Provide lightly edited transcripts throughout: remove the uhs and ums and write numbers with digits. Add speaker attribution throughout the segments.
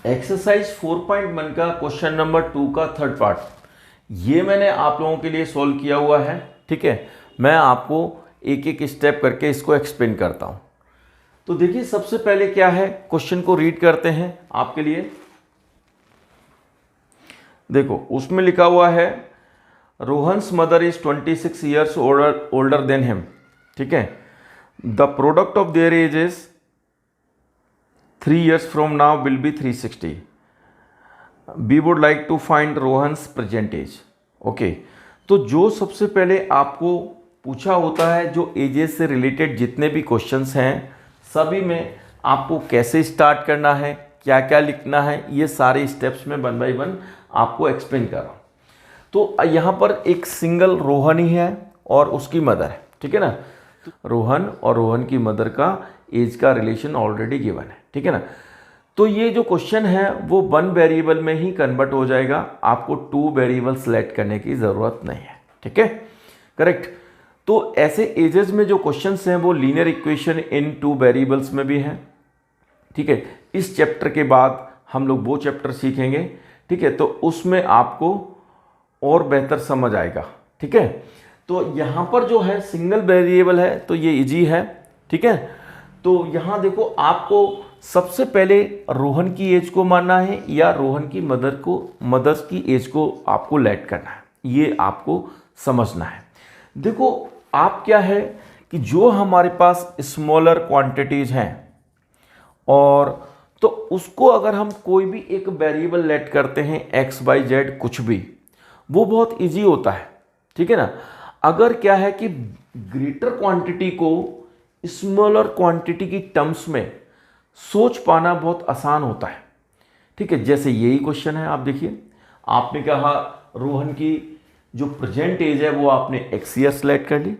Speaker 1: Exercise 4.1 का question number 2 का third part ये मैंने आप लोगों के लिए सॉल्व किया हुआ है। ठीक है, मैं आपको एक एक स्टेप करके इसको एक्सप्लेन करता हूं। तो देखिए, सबसे पहले क्या है, क्वेश्चन को रीड करते हैं आपके लिए। देखो, उसमें लिखा हुआ है Rohan's mother is 26 years older than him. ठीक है, the product of their age is 3 years from now will be 360. We would like to find Rohan's present age. Okay, तो जो सबसे पहले आपको पूछा होता है, जो एजेस से रिलेटेड जितने भी क्वेश्चंस हैं सभी में आपको कैसे स्टार्ट करना है, क्या क्या लिखना है, ये सारे स्टेप्स में 1 by 1 आपको एक्सप्लेन कर रहा हूँ। तो यहाँ पर एक सिंगल रोहन ही है और उसकी मदर है। ठीक है ना, रोहन और रोहन की मदर का एज का रिलेशन ऑलरेडी गिवन है। ठीक है ना, तो ये जो क्वेश्चन है वो 1 वेरिएबल में ही कन्वर्ट हो जाएगा, आपको 2 वेरिएबल सेलेक्ट करने की ज़रूरत नहीं है। ठीक है, करेक्ट। तो ऐसे एजेस में जो क्वेश्चंस हैं वो लीनियर इक्वेशन इन 2 वेरिएबल्स में भी है। ठीक है, इस चैप्टर के बाद हम लोग वो चैप्टर सीखेंगे। ठीक है, तो उसमें आपको और बेहतर समझ आएगा। ठीक है, तो यहाँ पर जो है सिंगल वेरिएबल है तो ये इजी है। ठीक है, तो यहाँ देखो, आपको सबसे पहले रोहन की एज को मानना है या रोहन की मदर्स की एज को आपको लेट करना है, ये आपको समझना है। देखो, आप क्या है कि जो हमारे पास स्मॉलर क्वांटिटीज हैं और तो उसको अगर हम कोई भी एक वेरिएबल लेट करते हैं x y z कुछ भी, वो बहुत इजी होता है। ठीक है ना, अगर क्या है कि ग्रेटर क्वांटिटी को स्मॉलर क्वांटिटी की टर्म्स में सोच पाना बहुत आसान होता है। ठीक है, जैसे यही क्वेश्चन है, आप देखिए, आपने कहा रोहन की जो प्रेजेंट एज है वो आपने x ईयर सेलेक्ट कर ली।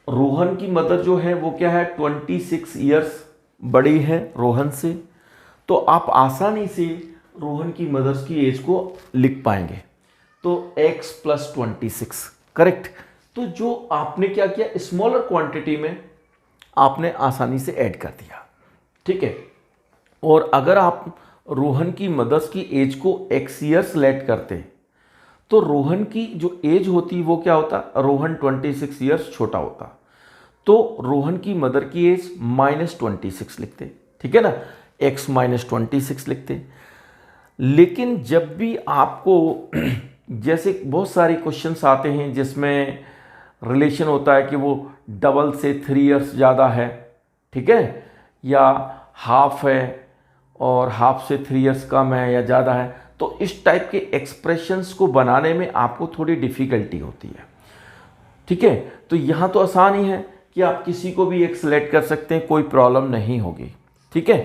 Speaker 1: रोहन की मदर जो है वो क्या है, 26 ईयर्स बड़ी है रोहन से, तो आप आसानी से रोहन की मदर्स की एज को लिख पाएंगे। तो x + 26, करेक्ट। तो जो आपने क्या किया, स्मॉलर क्वांटिटी में आपने आसानी से ऐड कर दिया। ठीक है, और अगर आप रोहन की मदर्स की एज को x ईयर सेलेक्ट करते तो रोहन की जो एज होती वो क्या होता, रोहन 26 ईयर्स छोटा होता, तो रोहन की मदर की एज -26 लिखते। ठीक है ना, x - 26 लिखते। लेकिन जब भी आपको जैसे बहुत सारे क्वेश्चंस आते हैं जिसमें रिलेशन होता है कि वो डबल से 3 ईयर्स ज़्यादा है, ठीक है, या हाफ है और हाफ से 3 ईयर्स कम है या ज़्यादा है, तो इस टाइप के एक्सप्रेशंस को बनाने में आपको थोड़ी डिफ़िकल्टी होती है। ठीक है, तो यहाँ तो आसान ही है कि आप किसी को भी एक सेलेक्ट कर सकते हैं, कोई प्रॉब्लम नहीं होगी। ठीक है,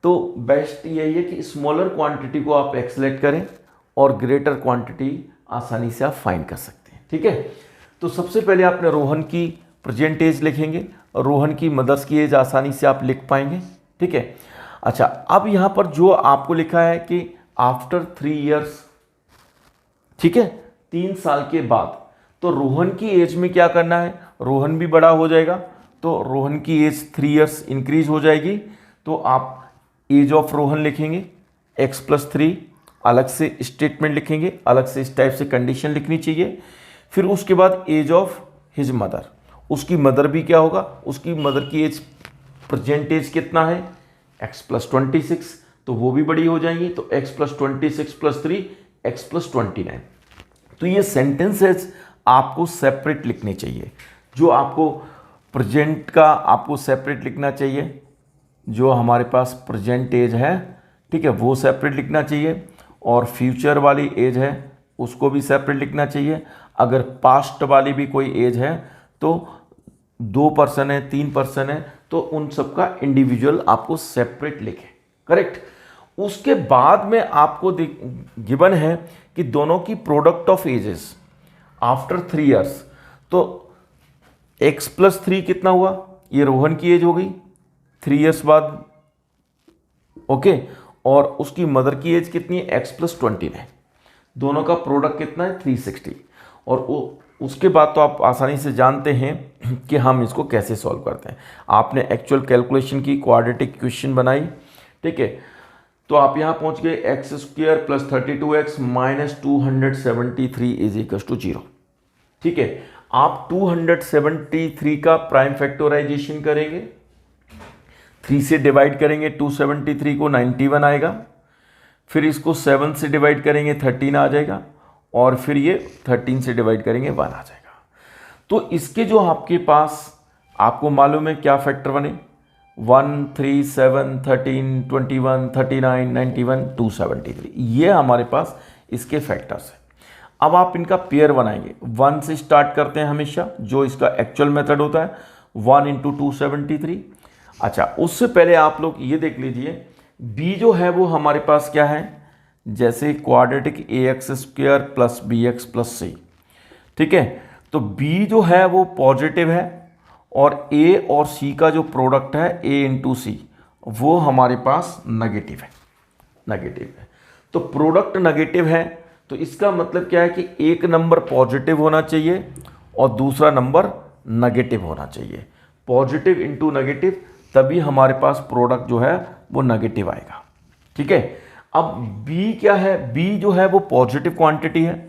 Speaker 1: तो बेस्ट यही है कि स्मॉलर क्वांटिटी को आप एक सेलेक्ट करें और ग्रेटर क्वांटिटी आसानी से आप फाइंड कर सकते हैं। ठीक है, तो सबसे पहले आपने रोहन की प्रेजेंट एज लिखेंगे, रोहन की मदर्स की एज आसानी से आप लिख पाएंगे। ठीक है, अच्छा, अब यहाँ पर जो आपको लिखा है कि आफ्टर 3 ईयर्स, ठीक है, 3 साल के बाद, तो रोहन की एज में क्या करना है, रोहन भी बड़ा हो जाएगा, तो रोहन की एज 3 ईयर्स इंक्रीज हो जाएगी। तो आप एज ऑफ रोहन लिखेंगे, x + 3, अलग से स्टेटमेंट लिखेंगे, अलग से इस टाइप से कंडीशन लिखनी चाहिए। फिर उसके बाद एज ऑफ हिज मदर, उसकी मदर भी क्या होगा, उसकी मदर की एज प्रेजेंट एज कितना है, x + 26, तो वो भी बड़ी हो जाएंगी, तो x + 26 + 3 x + 29। तो ये सेंटेंसेस आपको सेपरेट लिखने चाहिए। जो आपको प्रेजेंट का आपको सेपरेट लिखना चाहिए, जो हमारे पास प्रेजेंट एज है, ठीक है, वो सेपरेट लिखना चाहिए, और फ्यूचर वाली एज है उसको भी सेपरेट लिखना चाहिए। अगर पास्ट वाली भी कोई एज है तो 2 पर्सन है, 3 पर्सन है, तो उन सबका इंडिविजुअल आपको सेपरेट लिखें। करेक्ट। उसके बाद में आपको गिवन है कि दोनों की product of ages after 3 years, तो x + 3 कितना हुआ, ये रोहन की एज हो गई 3 ईयर्स बाद, ओके, और उसकी मदर की एज कितनी है, x + 29, दोनों का प्रोडक्ट कितना है 360, और वो उसके बाद तो आप आसानी से जानते हैं कि हम इसको कैसे सॉल्व करते हैं। आपने एक्चुअल कैलकुलेशन की, क्वाड्रेटिक इक्वेशन बनाई, ठीक है। तो आप यहाँ पहुँच गए x square plus 32x minus 273 is equal to 0, ठीक है। आप 273 का प्राइम फैक्टराइजेशन करेंगे, 3 से डिवाइड करेंगे 273 को 91 आएगा, फिर इसको 7 से डिवाइड करेंगे 13 आ जाएगा, और फिर ये 13 से डिवाइड करेंगे 1 आ जाएगा। तो इसके जो आपके पास, आपको मालूम है क्या फैक्टर बने, 1, 3, 7, 13, 21, 39, 91, 273, ये हमारे पास इसके फैक्टर्स हैं। अब आप इनका पेयर बनाएंगे, 1 से स्टार्ट करते हैं हमेशा, जो इसका एक्चुअल मेथड होता है, 1 इंटू 273। अच्छा, उससे पहले आप लोग ये देख लीजिए, b जो है वो हमारे पास क्या है, जैसे quadratic ax square plus bx plus c, ठीक है। तो b जो है वो पॉजिटिव है, और a और c का जो प्रोडक्ट है a इंटू सी, वो हमारे पास नेगेटिव है, नेगेटिव है। तो प्रोडक्ट नेगेटिव है, तो इसका मतलब क्या है कि एक नंबर पॉजिटिव होना चाहिए और दूसरा नंबर नेगेटिव होना चाहिए। पॉजिटिव इंटू नेगेटिव, तभी हमारे पास प्रोडक्ट जो है वो नेगेटिव आएगा, ठीक है। अब b क्या है, b जो है वो पॉजिटिव क्वांटिटी है,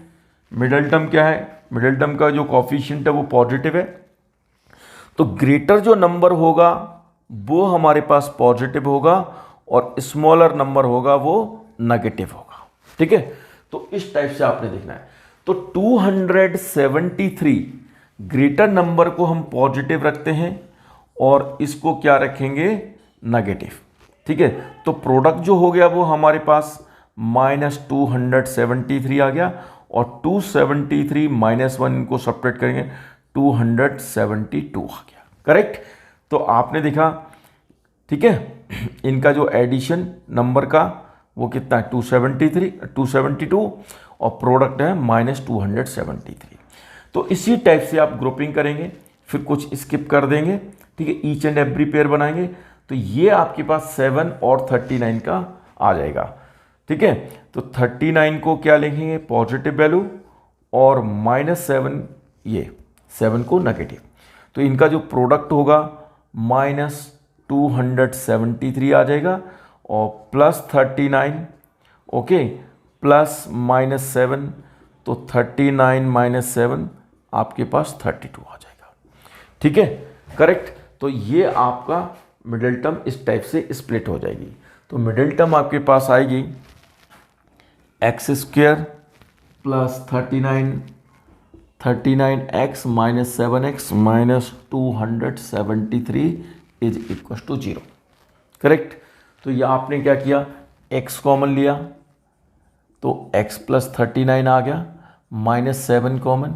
Speaker 1: मिडल टर्म क्या है, मिडल टर्म का जो कोफिशिएंट है वो पॉजिटिव है, तो ग्रेटर जो नंबर होगा वो हमारे पास पॉजिटिव होगा और स्मॉलर नंबर होगा वो नेगेटिव होगा, ठीक है। तो इस टाइप से आपने देखना है। तो 273 ग्रेटर नंबर को हम पॉजिटिव रखते हैं और इसको क्या रखेंगे, नेगेटिव, ठीक है। तो प्रोडक्ट जो हो गया वो हमारे पास माइनस 273 आ गया, और 273 माइनस 1 इनको सब्ट्रैक्ट करेंगे 272 आ गया, करेक्ट। तो आपने देखा, ठीक है, इनका जो एडिशन नंबर का वो कितना है, 272, और प्रोडक्ट है माइनस 273। तो इसी टाइप से आप ग्रुपिंग करेंगे, फिर कुछ स्किप कर देंगे, ठीक है, ईच एंड एवरी पेयर बनाएंगे, तो ये आपके पास 7 और 39 का आ जाएगा, ठीक है। तो 39 को क्या लिखेंगे, पॉजिटिव वैल्यू, और -7, ये 7 को नेगेटिव। तो इनका जो प्रोडक्ट होगा माइनस 273 आ जाएगा, और प्लस 39, ओके, प्लस -7, तो 39 माइनस 7 आपके पास 32 आ जाएगा, ठीक है, करेक्ट। तो ये आपका मिडिल टर्म इस टाइप से स्प्लिट हो जाएगी। तो मिडिल टर्म आपके पास आएगी x square plus 39x minus 7x minus 273 is equal to 0, correct. तो ये आपने क्या किया, x कॉमन लिया, तो x प्लस 39 आ गया, -7 कॉमन,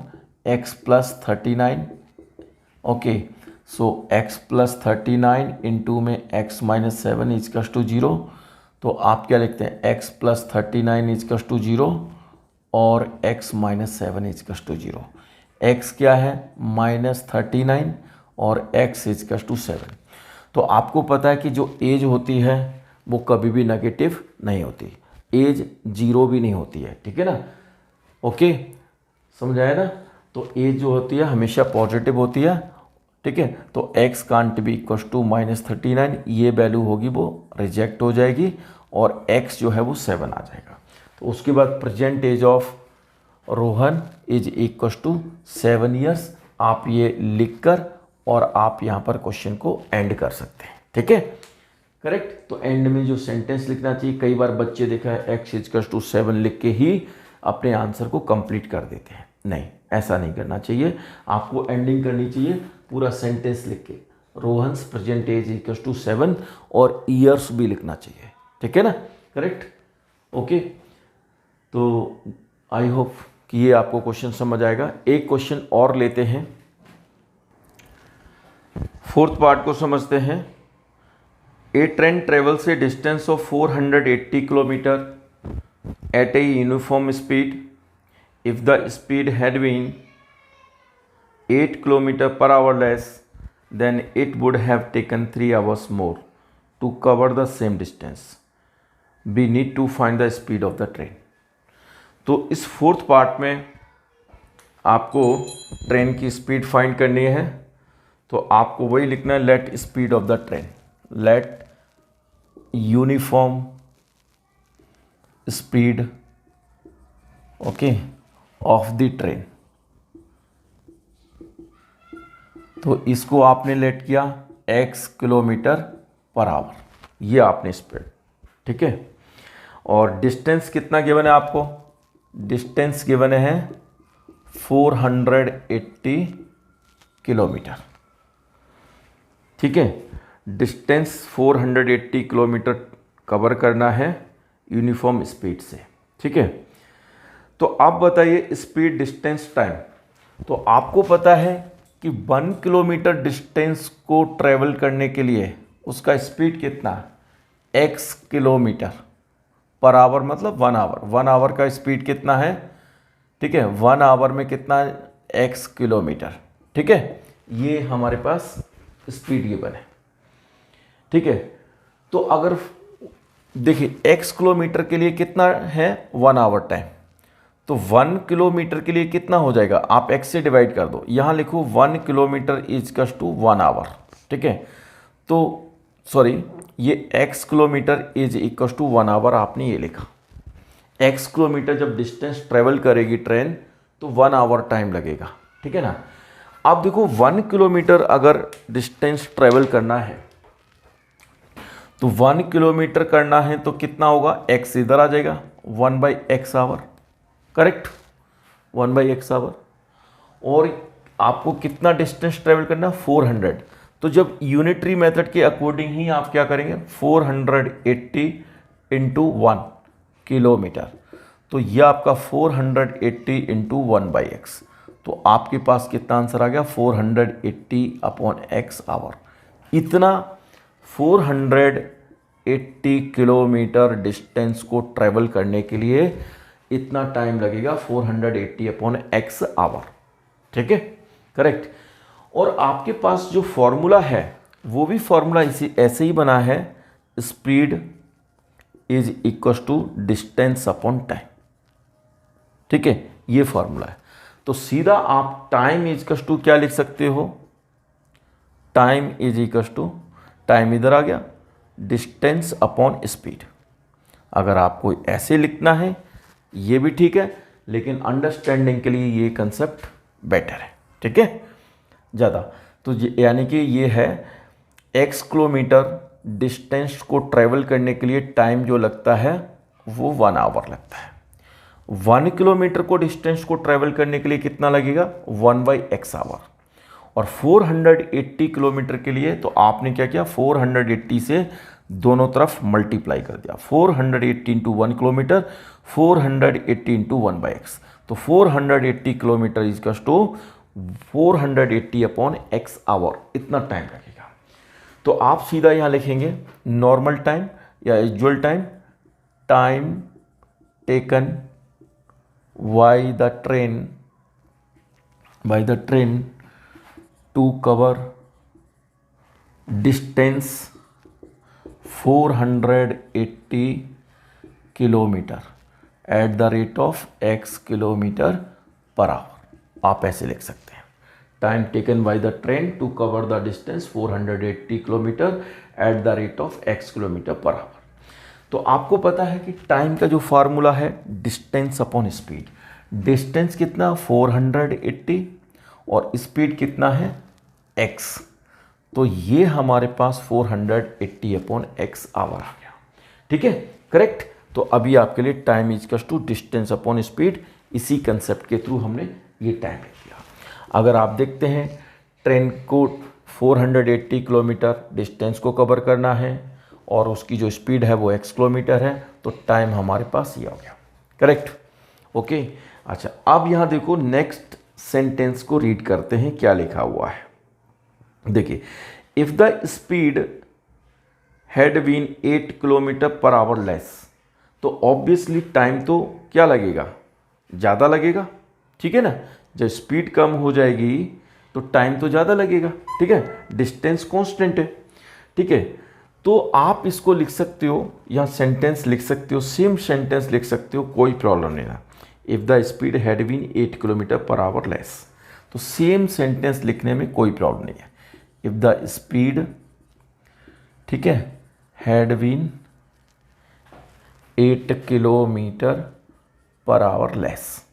Speaker 1: x प्लस 39, ओके। सो x प्लस 39 इंटू में x माइनस 7 इजकस टू 0। तो आप क्या लिखते हैं, x प्लस 39 इजकस टू 0 और x माइनस 7 इजकस टू 0। x क्या है, -39 और x इजकस टू 7। तो आपको पता है कि जो एज होती है वो कभी भी नेगेटिव नहीं होती, एज 0 भी नहीं होती है, ठीक है ना, ओके, समझाया ना। तो एज जो होती है हमेशा पॉजिटिव होती है, ठीक है। तो x can't be equal to -39, ये वैल्यू होगी वो रिजेक्ट हो जाएगी, और x जो है वो 7 आ जाएगा। तो उसके बाद present age of Rohan is equal to 7 years. आप ये लिखकर और आप यहाँ पर क्वेश्चन को एंड कर सकते हैं, ठीक है, करेक्ट। तो एंड में जो सेंटेंस लिखना चाहिए, कई बार बच्चे देखा है x इक्वल टू 7 लिख के ही अपने आंसर को कंप्लीट कर देते हैं, नहीं, ऐसा नहीं करना चाहिए। आपको एंडिंग करनी चाहिए पूरा सेंटेंस लिख के, Rohan's present age equal to 7, और ईयर्स भी लिखना चाहिए, ठीक है ना, करेक्ट, ओके। तो आई होप कि ये आपको क्वेश्चन समझ आएगा। एक क्वेश्चन और लेते हैं, फोर्थ पार्ट को समझते हैं। A train travels a distance of 480 kilometre at a uniform speed. If the speed had been 8 km/h less, then it would have taken 3 hours more to cover the same distance. We need to find the speed of the train. तो इस fourth part में आपको train की speed find करनी है, तो आपको वही लिखना है, let speed of the train, let uniform speed okay of the train. तो इसको आपने लेट किया x किलोमीटर पर आवर, ये आपने स्पीड, ठीक है। और डिस्टेंस कितना गिवन है आपको, डिस्टेंस गिवन है 480 किलोमीटर, ठीक है। डिस्टेंस 480 किलोमीटर कवर करना है यूनिफॉर्म स्पीड से, ठीक है। तो आप बताइए स्पीड, डिस्टेंस, टाइम। तो आपको पता है कि 1 किलोमीटर डिस्टेंस को ट्रेवल करने के लिए उसका स्पीड कितना, x किलोमीटर पर आवर, मतलब 1 आवर। 1 आवर का स्पीड कितना है, ठीक है, 1 आवर में कितना है, x किलोमीटर, ठीक है। ये हमारे पास स्पीड गिवन है, ठीक है। तो अगर देखिए x किलोमीटर के लिए कितना है, 1 आवर टाइम, तो 1 किलोमीटर के लिए कितना हो जाएगा, आप x से डिवाइड कर दो, यहां लिखो 1 किलोमीटर इज टू 1 आवर, ठीक है। तो सॉरी, ये x kilometre is equal to 1 hour, आपने ये लिखा। x किलोमीटर जब डिस्टेंस ट्रेवल करेगी ट्रेन तो 1 आवर टाइम लगेगा, ठीक है ना। अब देखो 1 किलोमीटर अगर डिस्टेंस ट्रेवल करना है तो 1 किलोमीटर करना है तो कितना होगा, x इधर आ जाएगा, 1/x our, correct, 1/x our. और आपको कितना डिस्टेंस ट्रेवल करना, 400। तो जब यूनिटरी मेथड के अकॉर्डिंग ही आप क्या करेंगे, 480 इंटू 1 किलोमीटर, तो यह आपका 480 इंटू 1/x, तो आपके पास कितना आंसर आ गया, 480/x आवर। इतना 480 किलोमीटर डिस्टेंस को ट्रेवल करने के लिए इतना टाइम लगेगा, 480/x आवर, ठीक है, करेक्ट। और आपके पास जो फॉर्मूला है वो भी फॉर्मूला इसी ऐसे ही बना है, speed is equal to distance upon time, ठीक है, ये फॉर्मूला है। तो सीधा आप टाइम इज इक्वल टू क्या लिख सकते हो, time is equal to, time इधर आ गया, डिस्टेंस अपॉन स्पीड। अगर आपको ऐसे लिखना है ये भी ठीक है, लेकिन अंडरस्टैंडिंग के लिए ये कंसेप्ट बेटर है, ठीक है, ज़्यादा। तो यानी कि ये है x किलोमीटर डिस्टेंस को ट्रेवल करने के लिए टाइम जो लगता है वो 1 आवर लगता है। 1 किलोमीटर को डिस्टेंस को ट्रेवल करने के लिए कितना लगेगा, 1/x आवर। और 480 किलोमीटर के लिए तो आपने क्या किया, 480 से दोनों तरफ मल्टीप्लाई कर दिया, 480 इंटू 1 किलोमीटर, 480 इंटू 1/x, तो 480 kilometre is to 480/x hour, इतना टाइम लगेगा। तो आप सीधा यहाँ लिखेंगे नॉर्मल टाइम या usual time, time taken by the train to cover distance 480 kilometre at the rate of x kilometre per hour. आप ऐसे लिख सकते हैं, time taken by the train to cover the distance 480 kilometre at the rate of x kilometre per hour. तो आपको पता है कि टाइम का जो फार्मूला है डिस्टेंस अपॉन स्पीड, डिस्टेंस कितना 480 और स्पीड कितना है x, तो ये हमारे पास 480/x आवर आ गया, ठीक है, करेक्ट। तो अभी आपके लिए time is equal to distance upon speed, इसी कंसेप्ट के थ्रू हमने ये टाइम लिख दिया। अगर आप देखते हैं ट्रेन को 480 किलोमीटर डिस्टेंस को कवर करना है और उसकी जो स्पीड है वो x किलोमीटर है, तो टाइम हमारे पास ये हो गया, करेक्ट, ओके। अच्छा, अब यहाँ देखो नेक्स्ट सेंटेंस को रीड करते हैं, क्या लिखा हुआ है। देखिए, if the speed had been 8 kilometre per hour less, तो ऑब्वियसली टाइम तो क्या लगेगा, ज़्यादा लगेगा, ठीक है ना। जब स्पीड कम हो जाएगी तो टाइम तो ज़्यादा लगेगा, ठीक है, डिस्टेंस कांस्टेंट है, ठीक है। तो आप इसको लिख सकते हो, यहाँ सेंटेंस लिख सकते हो, सेम सेंटेंस लिख सकते हो, कोई प्रॉब्लम नहीं है। If the speed had been 8 kilometre per hour less. तो सेम सेंटेंस लिखने में कोई प्रॉब्लम नहीं है। इफ़ द स्पीड, ठीक है, had been 8 kilometre per hour less,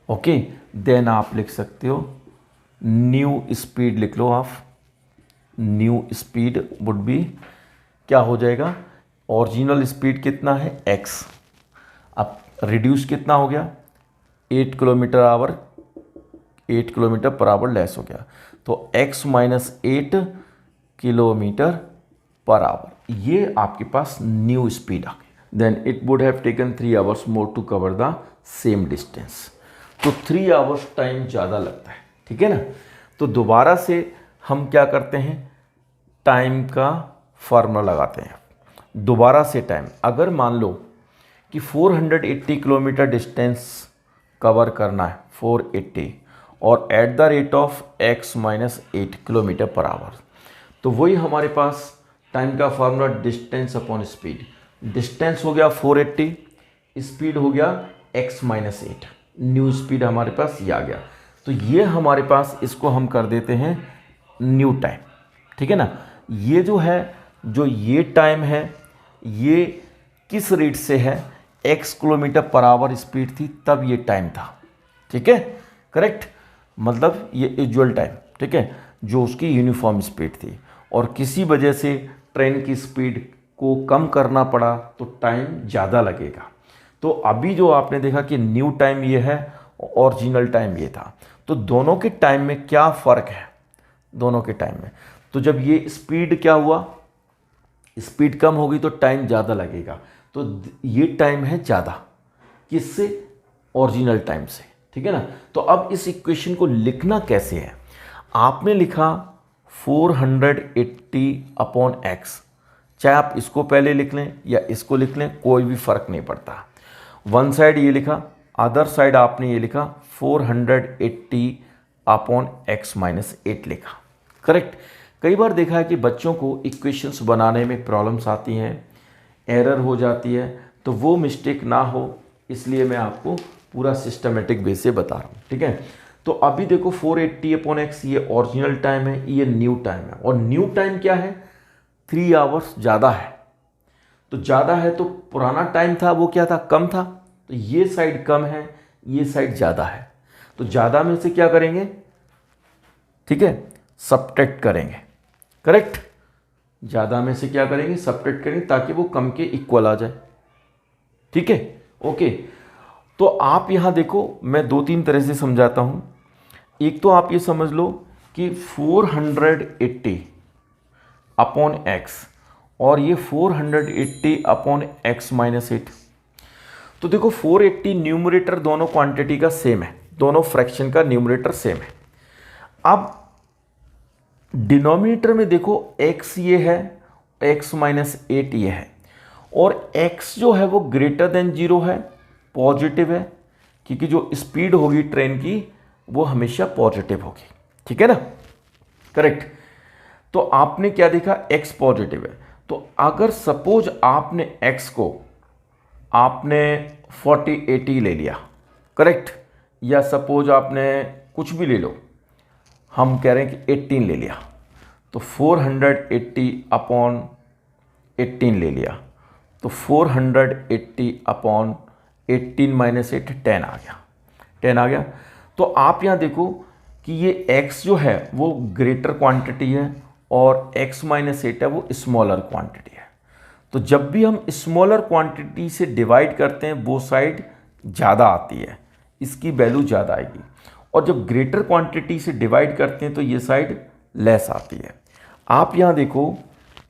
Speaker 1: okay, then आप लिख सकते हो न्यू स्पीड लिख लो आप। न्यू स्पीड वुड बी, क्या हो जाएगा, ओरिजिनल स्पीड कितना है x, अब रिड्यूस कितना हो गया 8 kilometre hour, 8 kilometre per hour less हो गया, तो x minus 8 kilometre per hour, ये आपके पास न्यू स्पीड आ गई। Then it would have taken 3 hours more to cover the same distance. तो 3 आवर्स टाइम ज़्यादा लगता है, ठीक है ना। तो दोबारा से हम क्या करते हैं, टाइम का फार्मूला लगाते हैं। दोबारा से टाइम, अगर मान लो कि 480 किलोमीटर डिस्टेंस कवर करना है 480 और eight the rate of x minus 8 kilometre per hour, तो वही हमारे पास टाइम का formula distance upon speed. Distance हो गया 480, स्पीड हो गया x माइनस 8, न्यू स्पीड हमारे पास ये आ गया। तो ये हमारे पास, इसको हम कर देते हैं न्यू टाइम, ठीक है ना। ये जो है, जो ये टाइम है, ये किस रेट से है, x kilometre per our speed थी तब ये टाइम था, ठीक है, करेक्ट, मतलब ये यूजुअल टाइम, ठीक है, जो उसकी यूनिफॉर्म स्पीड थी, और किसी वजह से ट्रेन की स्पीड को कम करना पड़ा तो टाइम ज़्यादा लगेगा। तो अभी जो आपने देखा कि न्यू टाइम ये है, ओरिजिनल टाइम ये था, तो दोनों के टाइम में क्या फ़र्क है, दोनों के टाइम में, तो जब ये स्पीड क्या हुआ, स्पीड कम होगी तो टाइम ज़्यादा लगेगा, तो ये टाइम है ज़्यादा, किससे, ओरिजिनल टाइम से, ठीक है ना। तो अब इस इक्वेशन को लिखना कैसे है, आपने लिखा 480 अपॉन x, चाहे आप इसको पहले लिख लें या इसको लिख लें, कोई भी फ़र्क नहीं पड़ता। वन साइड ये लिखा, अदर साइड आपने ये लिखा 480 अपॉन x माइनस 8 लिखा, करेक्ट। कई बार देखा है कि बच्चों को इक्वेशंस बनाने में प्रॉब्लम्स आती हैं, एरर हो जाती है, तो वो मिस्टेक ना हो इसलिए मैं आपको पूरा सिस्टमेटिक वे से बता रहा हूँ, ठीक है। तो अभी देखो 480 अपॉन x ये ओरिजिनल टाइम है, ये न्यू टाइम है, और न्यू टाइम क्या है, 3 आवर्स ज़्यादा है। तो ज़्यादा है तो पुराना टाइम था वो क्या था, कम था, तो ये साइड कम है, ये साइड ज़्यादा है, तो ज़्यादा में से क्या करेंगे, ठीक है, सब्ट्रैक्ट करेंगे, करेक्ट, ज़्यादा में से क्या करेंगे, सब्ट्रैक्ट करेंगे ताकि वो कम के इक्वल आ जाए, ठीक है, ओके। तो आप यहाँ देखो, मैं 2-3 तरह से समझाता हूँ। एक तो आप ये समझ लो कि 480 अपॉन x और ये 480 अपॉन x माइनस 8, तो देखो 480 न्यूमरेटर दोनों क्वांटिटी का सेम है, दोनों फ्रैक्शन का न्यूमरेटर सेम है। अब डिनोमिनेटर में देखो x ये है, x माइनस 8 ये है, और x जो है वो ग्रेटर देन 0 है, पॉजिटिव है, क्योंकि जो स्पीड होगी ट्रेन की वो हमेशा पॉजिटिव होगी, ठीक है ना, करेक्ट। तो आपने क्या देखा, x पॉजिटिव है, तो अगर सपोज आपने x को आपने 4080 ले लिया, करेक्ट, या सपोज आपने कुछ भी ले लो, हम कह रहे हैं कि 18 ले लिया, तो 480 अपॉन 18 ले लिया, तो 480 अपॉन 18 माइनस 8 10 आ गया, 10 आ गया। तो आप यहाँ देखो कि ये x जो है वो ग्रेटर क्वांटिटी है और x माइनस 8 है वो स्मॉलर क्वांटिटी है। तो जब भी हम स्मॉलर क्वांटिटी से डिवाइड करते हैं वो साइड ज़्यादा आती है, इसकी वैल्यू ज़्यादा आएगी, और जब ग्रेटर क्वांटिटी से डिवाइड करते हैं तो ये साइड लेस आती है। आप यहाँ देखो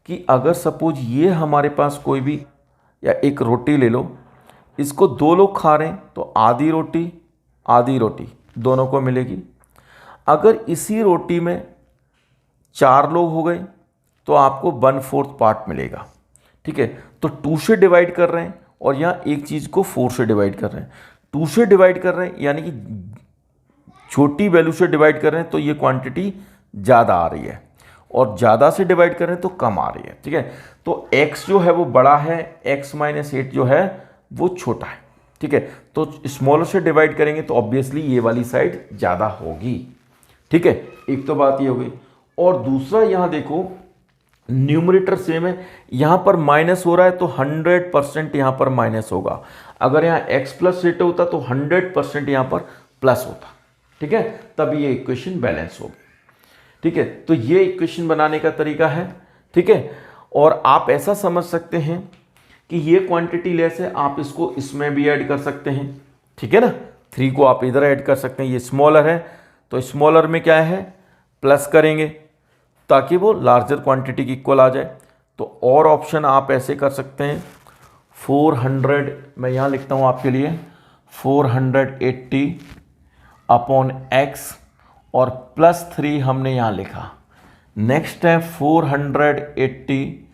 Speaker 1: कि अगर सपोज ये हमारे पास कोई भी, या एक रोटी ले लो, इसको 2 लोग खा रहे हैं तो आधी रोटी दोनों को मिलेगी। अगर इसी रोटी में 4 लोग हो गए तो आपको 1/4 पार्ट मिलेगा, ठीक है। तो 2 से डिवाइड कर रहे हैं और यहाँ एक चीज़ को 4 से डिवाइड कर रहे हैं, 2 से डिवाइड कर रहे हैं यानी कि छोटी वैल्यू से डिवाइड कर रहे हैं तो ये क्वांटिटी ज़्यादा आ रही है, और ज़्यादा से डिवाइड कर रहे हैं तो कम आ रही है, ठीक है। तो x जो है वो बड़ा है, x माइनस 8 जो है वो छोटा है, ठीक है, तो स्मॉलर से डिवाइड करेंगे तो ऑब्वियसली ये वाली साइड ज़्यादा होगी। ठीक है, एक तो बात ये हो गई। और दूसरा यहाँ देखो, न्यूमरेटर सेम है, यहाँ पर माइनस हो रहा है तो 100% यहाँ पर माइनस होगा। अगर यहाँ x प्लस रेट होता तो 100% यहाँ पर प्लस होता। ठीक है, तब ये इक्वेशन बैलेंस होगी। ठीक है, तो ये इक्वेशन बनाने का तरीका है। ठीक है, और आप ऐसा समझ सकते हैं कि ये क्वांटिटी लेस है, आप इसको इसमें भी ऐड कर सकते हैं। ठीक है ना, 3 को आप इधर ऐड कर सकते हैं। ये स्मॉलर है तो स्मॉलर में क्या है, प्लस करेंगे ताकि वो लार्जर क्वांटिटी की इक्वल आ जाए। तो और ऑप्शन आप ऐसे कर सकते हैं, 400 मैं यहाँ लिखता हूँ आपके लिए, 480 अपॉन x और +3 हमने यहाँ लिखा। नेक्स्ट है 480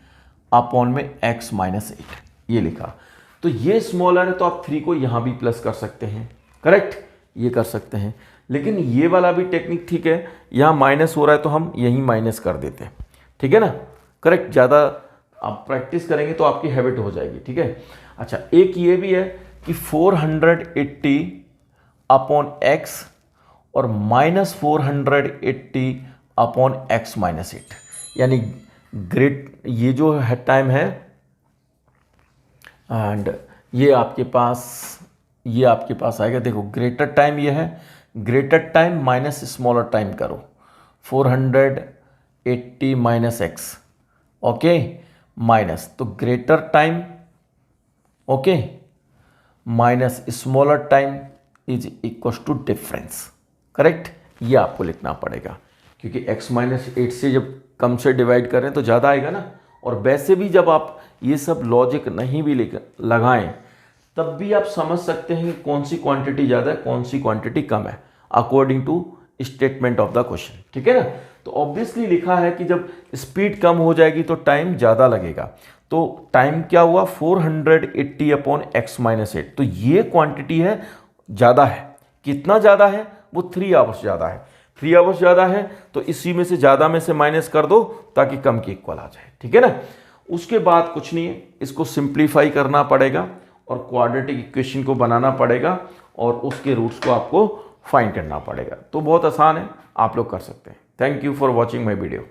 Speaker 1: अपॉन में x माइनस 8 ये लिखा। तो ये स्मॉलर है तो आप 3 को यहाँ भी प्लस कर सकते हैं, करेक्ट, ये कर सकते हैं। लेकिन ये वाला भी टेक्निक ठीक है, यहाँ माइनस हो रहा है तो हम यहीं माइनस कर देते हैं। ठीक है ना, करेक्ट, ज़्यादा आप प्रैक्टिस करेंगे तो आपकी हैबिट हो जाएगी। ठीक है, अच्छा एक ये भी है कि 480 अपॉन x और -480 अपॉन x माइनस 8, यानी ग्रेट ये जो है टाइम है, एंड ये आपके पास आएगा। देखो ग्रेटर टाइम ये है, greater time minus smaller time करो, 480 माइनस x, ओके, माइनस तो greater time, okay, minus smaller time is equal to difference, correct. ये आपको लिखना पड़ेगा क्योंकि x माइनस 8 से जब कम से डिवाइड करें तो ज़्यादा आएगा ना। और वैसे भी जब आप ये सब लॉजिक नहीं भी लगाएं तब भी आप समझ सकते हैं कि कौन सी क्वांटिटी ज़्यादा है कौन सी क्वांटिटी कम है, according to statement of the question. ठीक है ना, तो ऑब्वियसली लिखा है कि जब स्पीड कम हो जाएगी तो टाइम ज़्यादा लगेगा। तो टाइम क्या हुआ, 480 अपॉन x माइनस 8, तो ये क्वांटिटी है ज़्यादा है। कितना ज़्यादा है, वो 3 आवर्स ज़्यादा है। 3 आवर्स ज़्यादा है तो इसी में से ज़्यादा में से माइनस कर दो ताकि कम की इक्वल आ जाए। ठीक है ना, उसके बाद कुछ नहीं है, इसको सिंप्लीफाई करना पड़ेगा और क्वाड्रेटिक इक्वेशन को बनाना पड़ेगा और उसके रूट्स को आपको फाइंड करना पड़ेगा। तो बहुत आसान है, आप लोग कर सकते हैं। Thank you for watching my video.